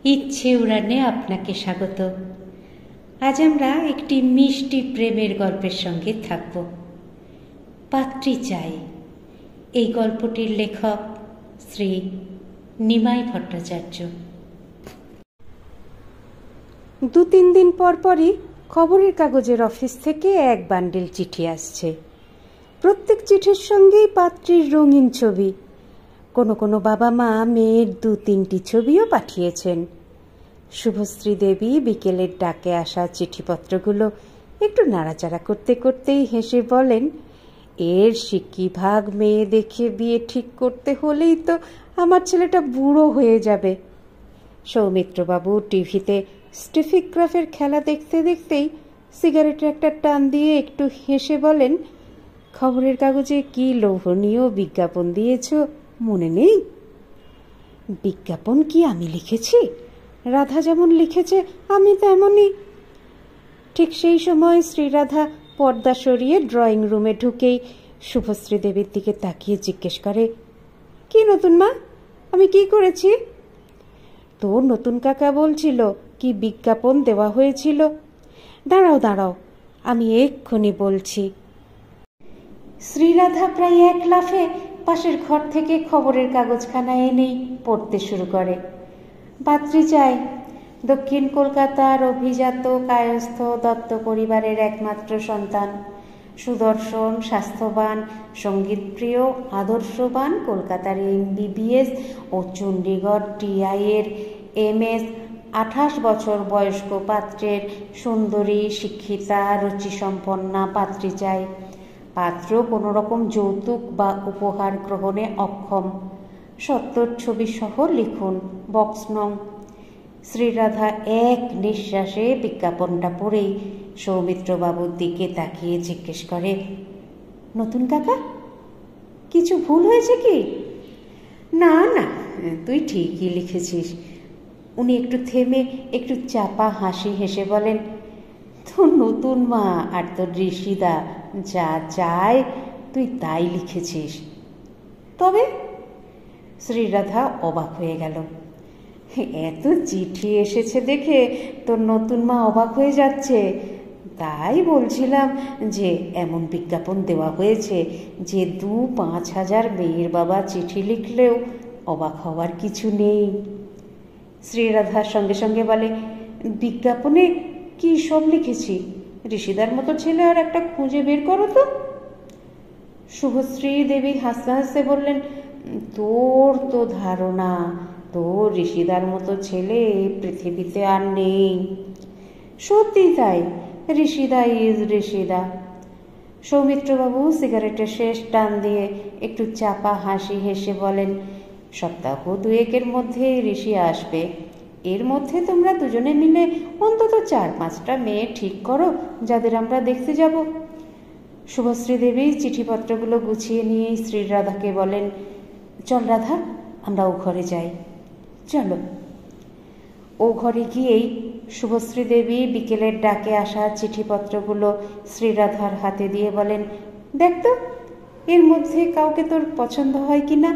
ইচ্ছে উড়ানে আপনাকে স্বাগত। আজ আমরা একটি মিষ্টি প্রেমের গল্পের সঙ্গে থাকব। পাত্রী চাই। এই গল্পটির লেখক শ্রী নিমাই ভট্টাচার্য। 2-3 দিন পরই খবরের কাগজের অফিস থেকে এক বান্ডিল চিঠি আসছে। প্রত্যেক চিঠির সঙ্গেই পাত্রীর রঙিন ছবি। কোনো কোনো বাবা মা মেয়ের 2-3টি ছবিও পাঠিয়েছেন। শুভশ্রী দেবী বিকেলের ডাকে আসা চিঠিপত্রগুলো একটু নাড়াচাড়া করতে করতেই হেসে বলেন, এর শিক্ষিভাগ মেয়ে দেখে বিয়ে ঠিক করতে হলেই তো আমার ছেলেটা বুড়ো হয়ে যাবে। সৌমিত্রবাবু টিভিতে স্টিফিগ্রাফের খেলা দেখতে দেখতেই সিগারেটে একটা টান দিয়ে একটু হেসে বলেন, খবরের কাগজে কি লোভনীয় বিজ্ঞাপন দিয়েছ মনে নেই? বিজ্ঞাপন কি আমি লিখেছি? রাধা যেমন লিখেছে আমি তেমনই। ঠিক সেই সময় শ্রীরাধা পর্দা সরিয়ে ড্রয়িং রুমে ঢুকেই শুভশ্রী দেবীর দিকে তাকিয়ে জিজ্ঞেস করে, কি নতুন মা, আমি কি করেছি? তোর নতুন কাকা বলছিল কি বিজ্ঞাপন দেওয়া হয়েছিল। দাঁড়াও দাঁড়াও, আমি এক্ষুনি বলছি। শ্রীরাধা প্রায় এক লাফে পাশের ঘর থেকে খবরের কাগজখানা এনেই পড়তে শুরু করে। পাত্রী চাই। দক্ষিণ কলকাতার অভিজাত কায়স্থ দত্ত পরিবারের একমাত্র সন্তান, সুদর্শন, স্বাস্থ্যবান, সঙ্গীতপ্রিয়, আদর্শবান, কলকাতার MBBS ও চণ্ডীগড় TI এর MS, 28 বছর বয়স্ক পাত্রের সুন্দরী, শিক্ষিতা, রুচিসম্পন্না পাত্রী চাই। পাত্র কোনো রকম যৌতুক বা উপহার গ্রহণে অক্ষম। সত্তর ছবি সহ লিখুন, বক্স নং। শ্রীরাধা এক নিঃশ্বাসে বিজ্ঞাপনটা পড়েই সৌমিত্রবাবুর দিকে তাকিয়ে জিজ্ঞেস করে, নতুন কাকা, কিছু ভুল হয়েছে কি? না না, তুই ঠিকই লিখেছিস। উনি একটু থেমে একটু চাপা হাসি হেসে বলেন, তোর নতুন মা আর তোর ঋষিদা যা চায় তুই তাই লিখেছিস। তবে? শ্রীরাধা অবাক হয়ে গেল। এত চিঠি এসেছে দেখে তোর নতুন মা অবাক হয়ে যাচ্ছে। তাই বলছিলাম যে এমন বিজ্ঞাপন দেওয়া হয়েছে যে 2-5 হাজার মেয়ের বাবা চিঠি লিখলেও অবাক হওয়ার কিছু নেই। শ্রীরাধার সঙ্গে সঙ্গে বলে, বিজ্ঞাপনে কি সব লিখেছি? ঋষিদার মতো ছেলে আর একটা খুঁজে বের করো তো। শুভশ্রী দেবী হাসতে হাসতে বললেন, তোর তো ধারণা তোর ঋষিদার মতো ছেলে পৃথিবীতে আর নেই। সত্যি তাই, ঋষিদা ইজ ঋষিদা। সৌমিত্রবাবু সিগারেটের শেষ টান দিয়ে একটু চাপা হাসি হেসে বলেন, সপ্তাহ 2-1 মধ্যে ঋষি আসবে। এর মধ্যে তোমরা দুজনে মিলে অন্তত 4-5টা মেয়ে ঠিক করো যাদের আমরা দেখতে যাব। শুভশ্রী দেবী চিঠিপত্রগুলো গুছিয়ে নিয়ে শ্রীরাধাকে বলেন, চল রাধা, আমরা ও ঘরে যাই। চলো। ও ঘরে গিয়েই শুভশ্রী দেবী বিকেলের ডাকে আসা চিঠিপত্রগুলো শ্রীরাধার হাতে দিয়ে বলেন, দেখ তো এর মধ্যে কাউকে তোর পছন্দ হয় কিনা।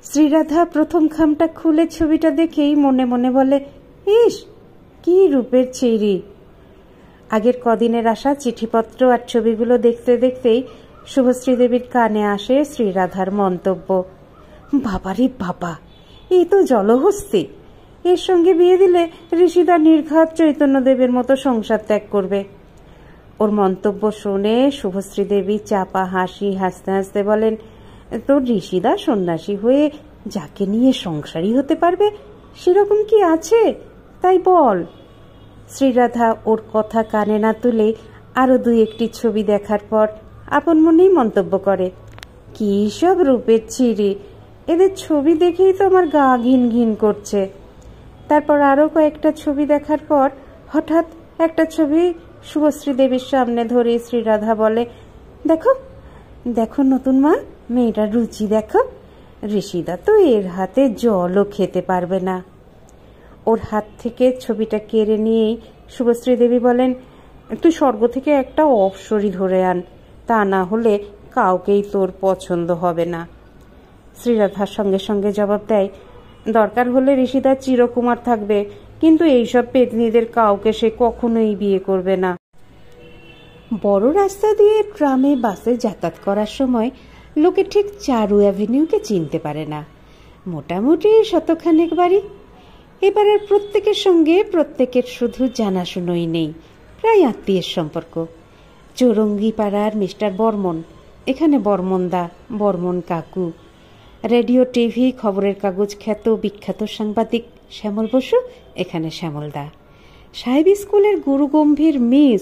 শ্রীরাধা প্রথম খামটা খুলে ছবিটা দেখেই মনে মনে বলে, ইস কি রূপের ছেড়ি। আগের কদিনের আসা চিঠিপত্র আর ছবিগুলো দেখতে দেখতেই শুভশ্রী দেবীর কানে আসে শ্রীরাধার মন্তব্য, বাবারে বাবা, এ তো জলহস্তি। এর সঙ্গে বিয়ে দিলে ঋষিদা নির্ঘাত চৈতন্যদেবের মতো সংসার ত্যাগ করবে। ওর মন্তব্য শুনে শুভশ্রী দেবী চাপা হাসি হাসতে হাসতে বলেন, তোর ঋষিদা সন্ন্যাসী হয়ে যাকে নিয়ে সংসারী হতে পারবে সেরকম কি আছে, তাই বল। শ্রীরাধা ওর কথা কানে না তুলে আরো 2-1টি ছবি দেখার পর আপন মনেই মন্তব্য করে, কি সব রূপের ছিঁড়ি, এদের ছবি দেখেই তো আমার গা ঘিন ঘিন করছে। তারপর আরো কয়েকটা ছবি দেখার পর হঠাৎ একটা ছবি শুভশ্রী দেবীর সামনে ধরে শ্রীরাধা বলে, দেখো দেখো নতুন মা, মেয়েটার রুচি দেখো। ঋষিদা তো এর হাতে জলও খেতে পারবে না। ওর হাত থেকে ছবিটা কেড়ে নিয়েই শুভশ্রী দেবী বলেন, তুই স্বর্গ থেকে একটা অপ্সরী ধরে আন, তা না হলে কাউকেই তোর পছন্দ হবে না। শ্রীরাধার সঙ্গে সঙ্গে জবাব দেয়, দরকার হলে ঋষিদার চিরকুমার থাকবে, কিন্তু এইসব পেতনিদের কাউকে সে কখনোই বিয়ে করবে না। বড় রাস্তা দিয়ে ট্রামে বাসে যাতায়াত করার সময় লোকে ঠিক চারু অ্যাভিনিউকে চিনতে পারে না। মোটামুটি শতখানেক বাড়ি। এবারের প্রত্যেকের সঙ্গে প্রত্যেকের শুধু জানাশুনোই নেই, প্রায় আত্মীয়ের সম্পর্ক। চৌরঙ্গি পাড়ার মিস্টার বর্মন, এখানে বর্মনদা, বর্মন কাকু। রেডিও, টিভি, খবরের কাগজ খ্যাত বিখ্যাত সাংবাদিক শ্যামল বসু, এখানে শ্যামলদা। সাহেব স্কুলের গুরুগম্ভীর মিস,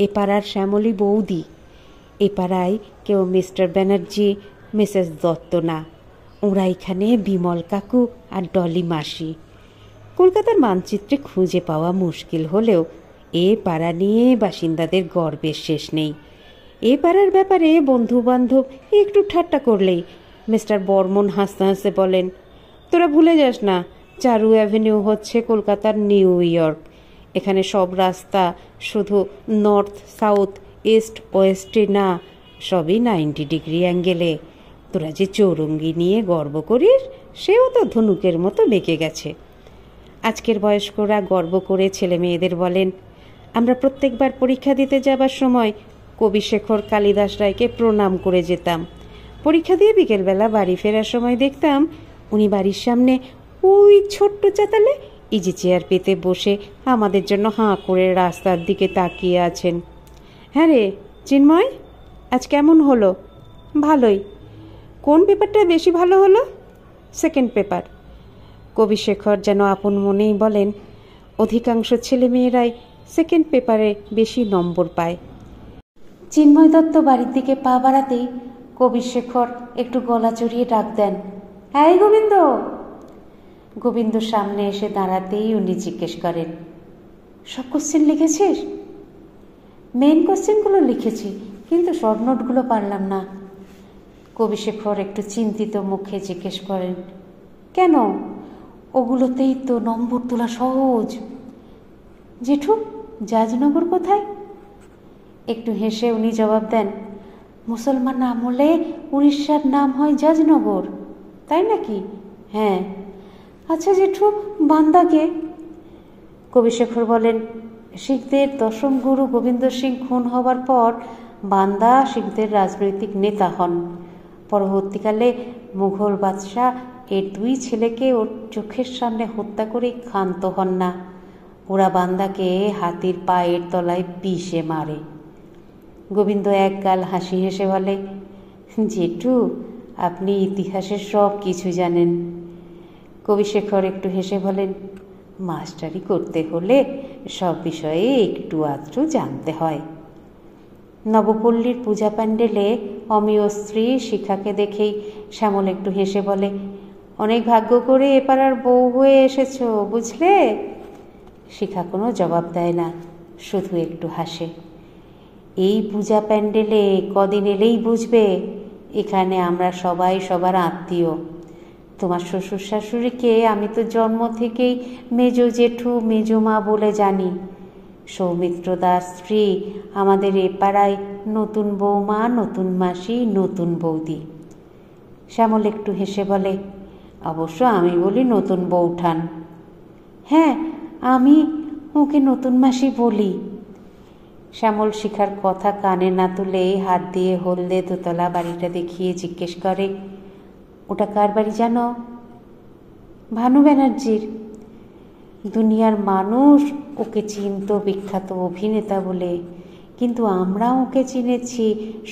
এ পাড়ার শ্যামলী বৌদি। এ পাড়ায় কেউ মিস্টার ব্যানার্জি, মিসেস দত্ত না, ওরা এখানে বিমল কাকু আর ডলি মাসি। কলকাতার মানচিত্রে খুঁজে পাওয়া মুশকিল হলেও এ পাড়া নিয়ে বাসিন্দাদের গর্বের শেষ নেই। এ পাড়ার ব্যাপারে বন্ধু বান্ধব একটু ঠাট্টা করলেই মিস্টার বর্মন হাসতে হাসতে বলেন, তোরা ভুলে যাস না, চারু অ্যাভিনিউ হচ্ছে কলকাতার নিউ ইয়র্ক। এখানে সব রাস্তা শুধু নর্থ সাউথ ইস্ট ওয়েস্টে না, সবই 90 ডিগ্রি অ্যাঙ্গেলে। তোরা যে চৌরঙ্গি নিয়ে গর্ব করিস, সেও তো ধনুকের মতো বেঁকে গেছে। আজকের বয়স্করা গর্ব করে ছেলে মেয়েদের বলেন, আমরা প্রত্যেকবার পরীক্ষা দিতে যাবার সময় কবিশেখর কালিদাস রায়কে প্রণাম করে যেতাম। পরীক্ষা দিয়ে বিকেলবেলা বাড়ি ফেরার সময় দেখতাম উনি বাড়ির সামনে ওই ছোট্ট চাতালে ইজি চেয়ার পেতে বসে আমাদের জন্য হাঁ করে রাস্তার দিকে তাকিয়ে আছেন। হ্যাঁ রে চিন্ময়, আজ কেমন হলো? ভালোই। কোন পেপারটা বেশি ভালো হলো? Second paper. কবিশেখর যেন আপন মনেই বলেন, অধিকাংশ ছেলেমেয়েরাই সেকেন্ড পেপারে বেশি নম্বর পায়। চিন্ময় দত্ত বাড়ির দিকে পা বাড়াতেই কবিশেখর একটু গলা চড়িয়ে ডাক দেন, এই গোবিন্দ। গোবিন্দ সামনে এসে দাঁড়াতেই উনি জিজ্ঞেস করেন, সব কোশ্চেন লিখেছিস? মেন কোশ্চেনগুলো লিখেছি, কিন্তু শর্ট নোটগুলো পারলাম না। কবিশেখর একটু চিন্তিত মুখে জিজ্ঞেস করেন, কেন? ওগুলোতেই তো নম্বর তোলা সহজ। জেঠু, জাজনগর কোথায়? একটু হেসে উনি জবাব দেন, মুসলমান আমলে উড়িষ্যার নাম হয় জাজনগর। তাই নাকি? হ্যাঁ। আচ্ছা জেঠু, বান্দাকে? কবিশেখর বলেন, শিখদের দশম গুরু গোবিন্দ সিং খুন হবার পর বান্দা শিখদের রাজনৈতিক নেতা হন। পরবর্তীকালে মুঘল বাদশাহ এর 2 ছেলেকে ওর চোখের সামনে হত্যা করে ক্ষান্ত হন না। ওরা বান্দাকে হাতির পায়ের তলায় পিষে মারে। গোবিন্দ এক গাল হাসি হেসে বলে, জেঠু, আপনি ইতিহাসের সব কিছু জানেন। কবিশেখর একটু হেসে বলেন, মাস্টারি করতে হলে সব বিষয়ে একটু আধটু জানতে হয়। নবপল্লীর পূজা প্যান্ডেলে অমিয় স্ত্রী শিখাকে দেখেই শ্যামল একটু হেসে বলে, অনেক ভাগ্য করে এপাড়ার বউ হয়ে এসেছো, বুঝলে? শিখা কোনো জবাব দেয় না, শুধু একটু হাসে। এই পূজা প্যান্ডেলে কদিন এলেই বুঝবে, এখানে আমরা সবাই সবার আত্মীয়। তোমার শ্বশুর শাশুড়িকে আমি তো জন্ম থেকেই মেজো জেঠু মেজো মা বলে জানি। সৌমিত্র দাস স্ত্রী আমাদের এ পাড়ায় নতুন বৌমা, নতুন মাসি, নতুন বৌদি। শ্যামল একটু হেসে বলে, অবশ্য আমি বলি নতুন বৌঠান। হ্যাঁ, আমি ওকে নতুন মাসি বলি। শ্যামল শিখার কথা কানে না তুলে হাত দিয়ে হলদে দোতলা বাড়িটা দেখিয়ে জিজ্ঞেস করে, ওটা কার বাড়ি জানো? ভানু ব্যানার্জির। দুনিয়ার মানুষ ওকে চিনত বিখ্যাত অভিনেতা বলে, কিন্তু আমরা ওকে চিনেছি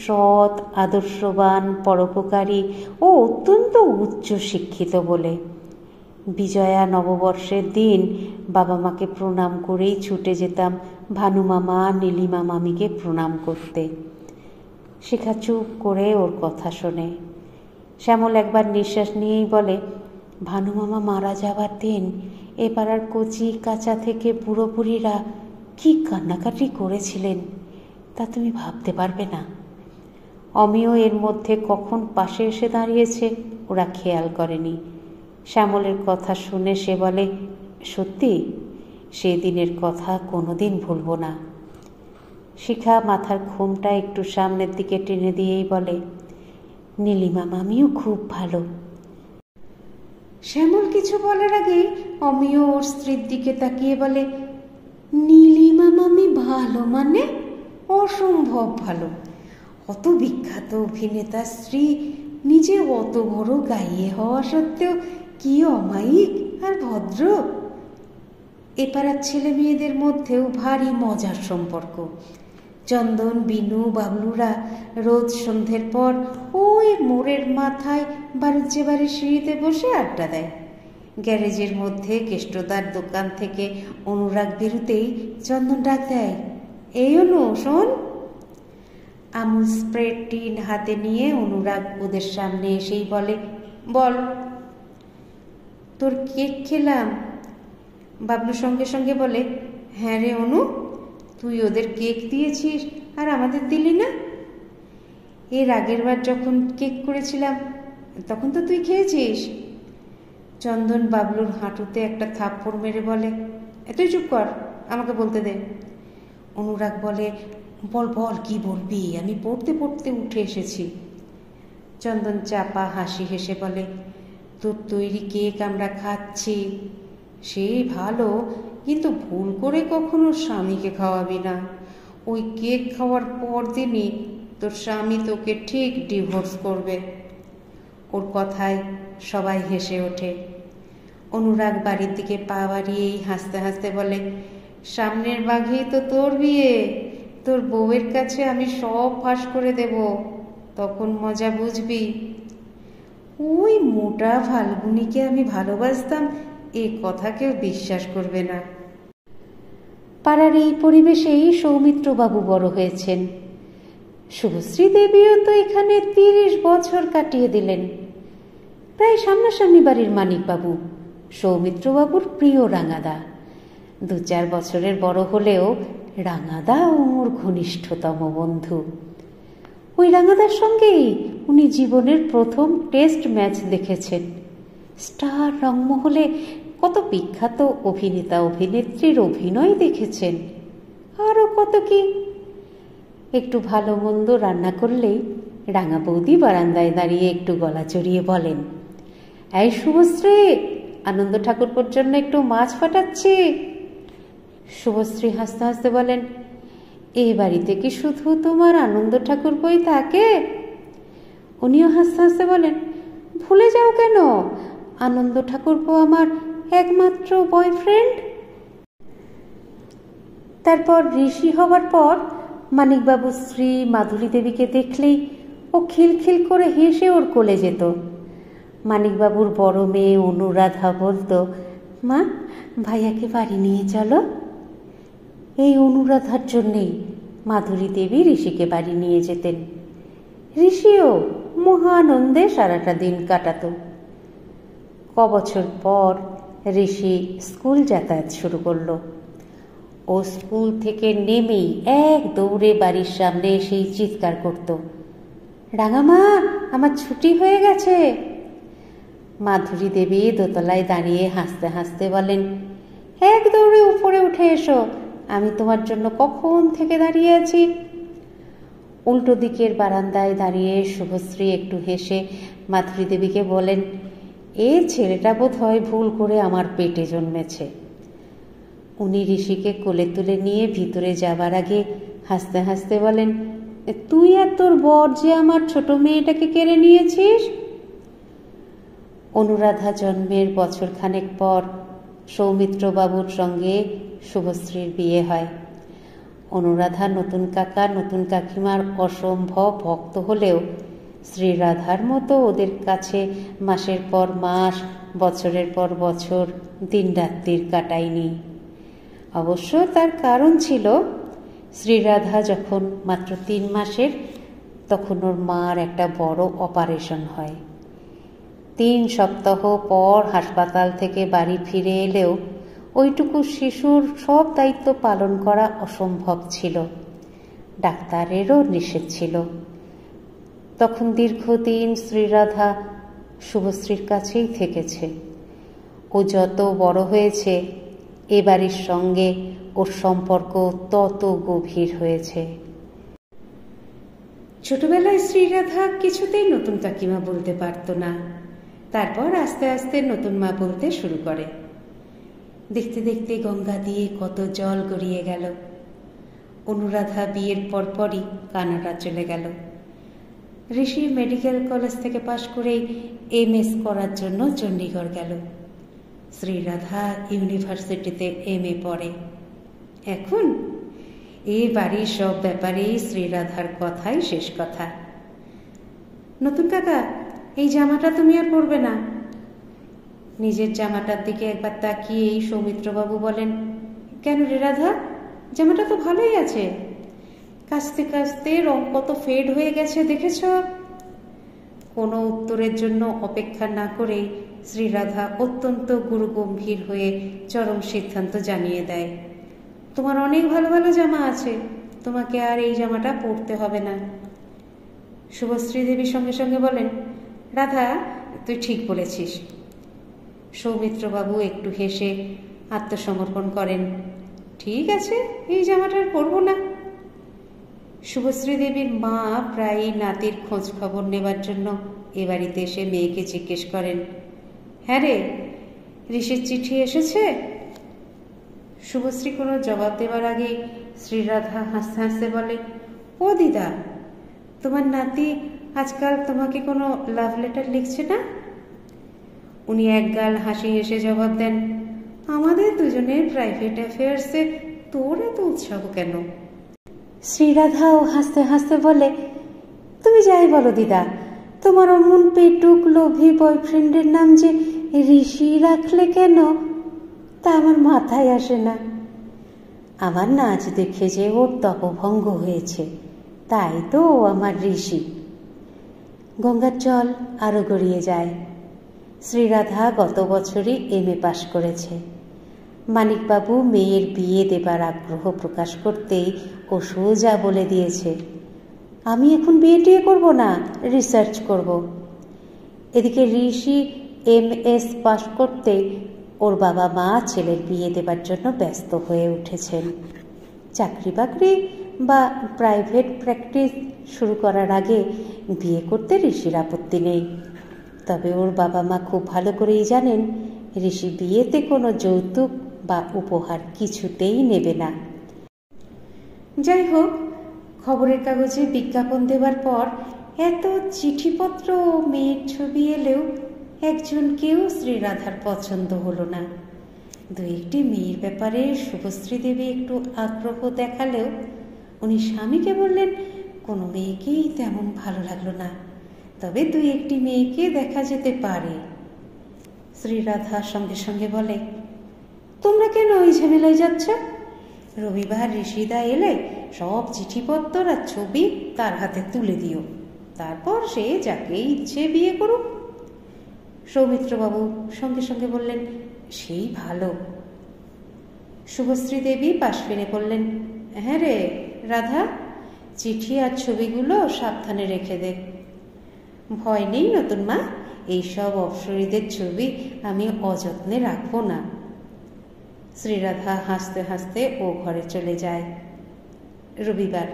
সৎ, আদর্শবান, পরোপকারী ও অত্যন্ত উচ্চ শিক্ষিত বলে। বিজয়া নববর্ষের দিন বাবা মাকে প্রণাম করেই ছুটে যেতাম ভানু মামা, নীলিমা মামিকে প্রণাম করতে। শিখা চুপ করে ওর কথা শোনে। শ্যামল একবার নিঃশ্বাস নিয়েই বলে, ভানু মামা মারা যাবার দিন এ পাড়ার কচি কাঁচা থেকে বুড়ো বুড়িরা কি কান্নাকাটি করেছিলেন তা তুমি ভাবতে পারবে না। অমিয় এর মধ্যে কখন পাশে এসে দাঁড়িয়েছে ওরা খেয়াল করেনি। শ্যামলের কথা শুনে সে বলে, সত্যি, সেদিনের কথা কোনোদিন ভুলব না। শিখা মাথার ঘুমটা একটু সামনের দিকে টেনে দিয়েই বলে, নীলিমা মামিও খুব ভালো। শ্যামল কিছু বলার আগেই অমিয় ওর স্ত্রীর দিকে তাকিয়ে বলে, নীলিমা মামি ভালো মানে অসম্ভব ভালো। অত বিখ্যাত অভিনেতার স্ত্রী নিজে অত বড় গাইয়ে হওয়া সত্ত্বেও কি অমায়িক আর ভদ্র। এপাড়ার ছেলে মেয়েদের মধ্যেও ভারী মজার সম্পর্ক। চন্দন, বিনু, বাবলুরা রোজ সন্ধ্যের পর ওই মোড়ের মাথায় বাড়ির বাড়ির সিঁড়িতে বসে আড্ডা দেয়। গ্যারেজের মধ্যে কেষ্টদার দোকান থেকে অনুরাগ বেরুতেই চন্দন ডাক দেয়, এই অনু শোন। আমুল স্প্রে টিন হাতে নিয়ে অনুরাগ ওদের সামনে এসেই বলে, বল। তোর কেক খেলাম। বাবলু সঙ্গে সঙ্গে বলে, হ্যাঁ রে অনু, তুই ওদের কেক দিয়েছিস আর আমাদের দিলি না? এর আগের বার যখন কেক করেছিলাম তখন তো তুই খেয়েছিস। চন্দন বাবলুর হাঁটুতে একটা থাপ্পড় মেরে বলে, তুই চুপ কর, আমাকে বলতে দে। অনুরাগ বলে, বল বল, কি বলবি, আমি পড়তে পড়তে উঠে এসেছি। চন্দন চাপা হাসি হেসে বলে, তোর তৈরি কেক আমরা খাচ্ছি, সেই ভালো, কিন্তু ভুল করে কখনো স্বামীকে খাওয়াবি না। ওই কেক খাওয়ার পর দিনই তোর স্বামী তোকে ঠিক ডিভোর্স করবে। ওর কথায় সবাই হেসে ওঠে। অনুরাগ বাড়ির দিকে পা বাড়িয়েই হাসতে হাসতে বলে, সামনের বাঘেই তো তোর বিয়ে, তোর বউয়ের কাছে আমি সব ফাঁস করে দেব, তখন মজা বুঝবি। ওই মোটা ফাল্গুনিকে আমি ভালোবাসতাম, এ কথা কেউ বিশ্বাস করবে না। পাড়ার এই পরিবেশেই সৌমিত্রবাবু বড় হয়েছেন। শুভশ্রী দেবীও তো এখানে 30 বছর কাটিয়ে দিলেন। প্রায় সামনাসামনি বাড়ির মানিকবাবু, সৌমিত্রবাবুর প্রিয় রাঙাদা। 2-4 বছরের বড় হলেও রাঙাদা ওর ঘনিষ্ঠতম বন্ধু। ওই রাঙাদার সঙ্গেই উনি জীবনের প্রথম টেস্ট ম্যাচ দেখেছেন। স্টার রংমহলে কত বিখ্যাত অভিনেতা অভিনেত্রীর অভিনয় দেখেছেন, আরও কত কি। একটু ভালো মন্দ রান্না করলেই রাঙা বৌদি বারান্দায় দাঁড়িয়ে একটু গলা চড়িয়ে বলেন, এই শুভশ্রী, আনন্দ ঠাকুরপোর জন্য একটু মাছ ফাটাচ্ছি। শুভশ্রী হাসতে হাসতে বলেন, এ বাড়িতে কি শুধু তোমার আনন্দ ঠাকুরপোই থাকে? উনিও হাসতে হাসতে বলেন, ভুলে যাও কেন, আনন্দ ঠাকুরপো আমার একমাত্র বয়ফ্রেন্ড। তারপর ঋষি হবার পর মানিকবাবুর স্ত্রী মাধুরী দেবীকে দেখলেই ও খিলখিল করে হেসে ওর কোলে যেত। মানিকবাবুর বড় মেয়ে অনুরাধা বলতো, মা, ভাইয়াকে বাড়ি নিয়ে চলো। এই অনুরাধার জন্যেই মাধুরী দেবী ঋষিকে বাড়ি নিয়ে যেতেন। ঋষিও মহানন্দে সারাটা দিন কাটাত। কবছর পর ঋষি স্কুল যাতায়াত শুরু করলো। ও স্কুল থেকে নেমেই এক দৌড়ে বাড়ির সামনে এসেই চিৎকার করত, রাঙামা, আমার ছুটি হয়ে গেছে। মাধুরী দেবী দোতলায় দাঁড়িয়ে হাসতে হাসতে বলেন, এক দৌড়ে উপরে উঠে এসো, আমি তোমার জন্য কখন থেকে দাঁড়িয়ে আছি। উল্টো দিকের বারান্দায় দাঁড়িয়ে শুভশ্রী একটু হেসে মাধুরী দেবীকে বলেন, এ ছেলেটা বোধ হয় ভুল করে আমার পেটে জন্মেছে। উনি ঋষিকে কোলে তুলে নিয়ে ভিতরে যাবার আগে হাসতে হাসতে বলেন, তুই আর তোর বর যে আমার ছোট মেয়েটাকে কেড়ে নিয়েছিস। অনুরাধা জন্মের বছরখানেক পর সৌমিত্রবাবুর সঙ্গে শুভশ্রীর বিয়ে হয়। অনুরাধা নতুন কাকা নতুন কাকিমার অসম্ভব ভক্ত হলেও শ্রীরাধার মতো ওদের কাছে মাসের পর মাস, বছরের পর বছর দিনরাত্রির কাটায়নি। অবশ্য তার কারণ ছিল, শ্রীরাধা যখন মাত্র 3 মাসের তখন ওর মার একটা বড় অপারেশন হয়। 3 সপ্তাহ পর হাসপাতাল থেকে বাড়ি ফিরে এলেও ওইটুকু শিশুর সব দায়িত্ব পালন করা অসম্ভব ছিল, ডাক্তারেরও নিষেধ ছিল। তখন দীর্ঘদিন শ্রীরাধা শুভশ্রীর কাছেই থেকেছে। ও যত বড় হয়েছে এ বাড়ির সঙ্গে ওর সম্পর্ক তত গভীর হয়েছে। ছোটবেলায় শ্রীরাধা কিছুতেই নতুন কাকিমা বলতে পারত না। তারপর আস্তে আস্তে নতুন মা বলতে শুরু করে। দেখতে দেখতে গঙ্গা দিয়ে কত জল গড়িয়ে গেল। অনুরাধা বিয়ের পরপরই কানাডা চলে গেল। ঋষি মেডিকেল কলেজ থেকে পাশ করেই MS করার জন্য চণ্ডীগড় গেল। শ্রীরাধা ইউনিভার্সিটিতে MA পড়ে। এখন এই বাড়ির সব ব্যাপারেই শ্রীরাধার কথাই শেষ কথা। নতুন কাকা, এই জামাটা তুমি আর পরবে না। নিজের জামাটার দিকে একবার তাকিয়েই সৌমিত্রবাবু বলেন, কেন রে রাধা, জামাটা তো ভালোই আছে। কাচতে কাচতে রং কত ফেড হয়ে গেছে দেখেছ? কোনো উত্তরের জন্য অপেক্ষা না করেই শ্রীরাধা অত্যন্ত গুরুগম্ভীর হয়ে চরম সিদ্ধান্ত জানিয়ে দেয়, তোমার অনেক ভালো ভালো জামা আছে, তোমাকে আর এই জামাটা পরতে হবে না। শুভশ্রী দেবী সঙ্গে সঙ্গে বলেন, রাধা তুই ঠিক বলেছিস। সৌমিত্রবাবু একটু হেসে আত্মসমর্পণ করেন, ঠিক আছে, এই জামাটার পরবো না। শুভশ্রী দেবীর মা প্রায়ই নাতির খোঁজ খবর নেবার জন্য এ বাড়িতে এসে মেয়েকে জিজ্ঞেস করেন, হ্যাঁ রে, ঋষির চিঠি এসেছে? শুভশ্রী কোনো জবাব দেবার আগেই শ্রীরাধা হাসতে হাসতে বলে, ও দিদা, তোমার নাতি আজকাল তোমাকে কোনো লাভ লেটার লিখছে না? উনি একগাল হাসি হেসে জবাব দেন, আমাদের দুজনের প্রাইভেট অ্যাফেয়ার্সে তোর এত উৎসাহ কেন? শ্রীরাধাও হাসতে হাসতে বলে, তুমি যাই বলো দিদা, তোমার অমন পেটুক লোভী বয়ফ্রেন্ডের নাম যে ঋষি রাখলে কেন তা আমার মাথায় আসে না। আমার নাচ দেখে যে ওর তপভঙ্গ হয়েছে, তাই তো আমার ঋষি। গঙ্গার জল আরো গড়িয়ে যায়। শ্রীরাধা গত বছরই MA পাশ করেছে। মানিকবাবু মেয়ের বিয়ে দেবার আগ্রহ প্রকাশ করতেই ও সোজা বলে দিয়েছে, আমি এখন বিয়ে করব না, রিসার্চ করব। এদিকে ঋষি MS পাশ করতে ওর বাবা মা ছেলের বিয়ে দেবার জন্য ব্যস্ত হয়ে উঠেছেন। চাকরি বাকরি বা প্রাইভেট প্র্যাকটিস শুরু করার আগে বিয়ে করতে ঋষির আপত্তি নেই। তবে ওর বাবা মা খুব ভালো করেই জানেন ঋষি বিয়েতে কোনো যৌতুক বা উপহার কিছুতেই নেবে না। যাই হোক, খবরের কাগজে বিজ্ঞাপন দেবার পর এত চিঠিপত্র ও মেয়ের ছবি এলেও একজনকেও শ্রীরাধার পছন্দ হলো না। দু একটি মেয়ের ব্যাপারে শুভশ্রী দেবী একটু আগ্রহ দেখালেও উনি স্বামীকে বললেন, কোনো মেয়েকেই তেমন ভালো লাগলো না, তবে দু একটি মেয়েকে দেখা যেতে পারে। শ্রীরাধা সঙ্গে সঙ্গে বলে, তোমরা কেন ওই ঝামেলায় যাচ্ছ? রবিবার ঋষিদা এলে সব চিঠিপত্র আর ছবি তার হাতে তুলে দিও, তারপর সে যাকে ইচ্ছে বিয়ে করুক। সৌমিত্রবাবু সঙ্গে সঙ্গে বললেন, সেই ভালো। শুভশ্রী দেবী পাশ ফিরে বললেন, হ্যাঁ রে রাধা, চিঠি আর ছবিগুলো সাবধানে রেখে দে। ভয় নেই নতুন মা, এইসব অপসরীদের ছবি আমি অযত্নে রাখবো না। শ্রীরাধা হাসতে হাসতে ও ঘরে চলে যায়। রবিবার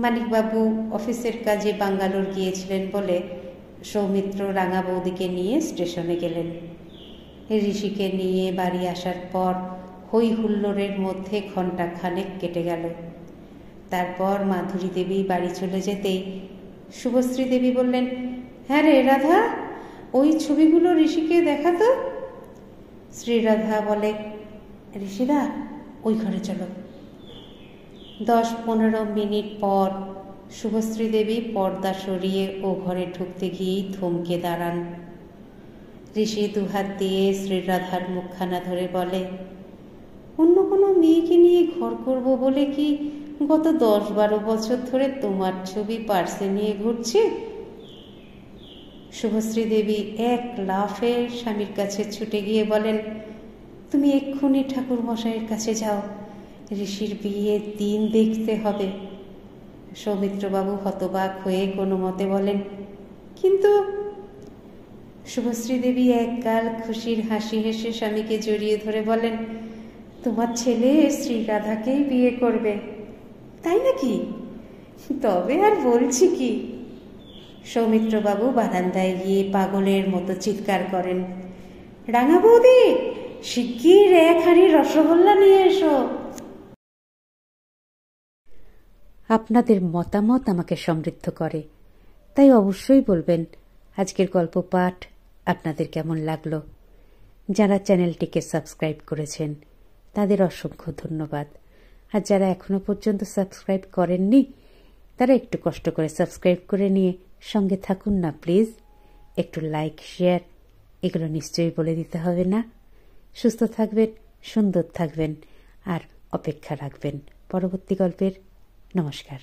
মানিকবাবু অফিসের কাজে বাঙ্গালোর গিয়েছিলেন বলে সৌমিত্র রাঙা বৌদিকে নিয়ে স্টেশনে গেলেন। ঋষিকে নিয়ে বাড়ি আসার পর হই হুল্লোড়ের মধ্যে ঘণ্টাখানেক কেটে গেল। তারপর মাধুরী দেবী বাড়ি চলে যেতেই শুভশ্রী দেবী বললেন, হ্যাঁ রে রাধা, ওই ছবিগুলো ঋষিকে দেখাতো। শ্রীরাধা বলে, ঋষিদা ওই ঘরে চলো। 10-15 মিনিট পর শুভশ্রী দেবী পর্দা সরিয়ে ও ঘরে ঢুকতে গিয়েই থমকে দাঁড়ান। ঋষি দুহাত দিয়ে শ্রীরাধার মুখখানা ধরে বলে, অন্য কোনো মেয়েকে নিয়ে ঘর করব বলে কি গত 10-12 বছর ধরে তোমার ছবি পার্সে নিয়ে ঘুরছি? শুভশ্রী দেবী এক লাফে স্বামীর কাছে ছুটে গিয়ে বলেন, তুমি এক্ষুনি ঠাকুর মশাইয়ের কাছে যাও, ঋষির বিয়ের দিন দেখতে হবে। সৌমিত্রবাবু হতবাক হয়ে কোনো মতে বলেন, কিন্তু শুভশ্রী দেবী একগাল খুশির হাসি হেসে স্বামীকে জড়িয়ে ধরে বলেন, তোমার ছেলে শ্রীরাধাকেই বিয়ে করবে। তাই নাকি? তবে আর বলছি কি। সৌমিত্রবাবু বারান্দায় গিয়ে পাগলের মতো চিৎকার করেন, রাঙা বৌদি, শিগগির 1 হাঁড়ি রসগোল্লা নিয়ে এসো। আপনাদের মতামত আমাকে সমৃদ্ধ করে, তাই অবশ্যই বলবেন আজকের গল্প পাঠ আপনাদের কেমন লাগলো। যারা চ্যানেলটিকে সাবস্ক্রাইব করেছেন তাদের অসংখ্য ধন্যবাদ, আর যারা এখনো পর্যন্ত সাবস্ক্রাইব করেননি তারা একটু কষ্ট করে সাবস্ক্রাইব করে নিয়ে সঙ্গে থাকুন না প্লিজ। একটু লাইক, শেয়ার এগুলো নিশ্চয়ই বলে দিতে হবে না? সুস্থ থাকবেন, সুন্দর থাকবেন, আর অপেক্ষা রাখবেন পরবর্তী গল্পের। নমস্কার।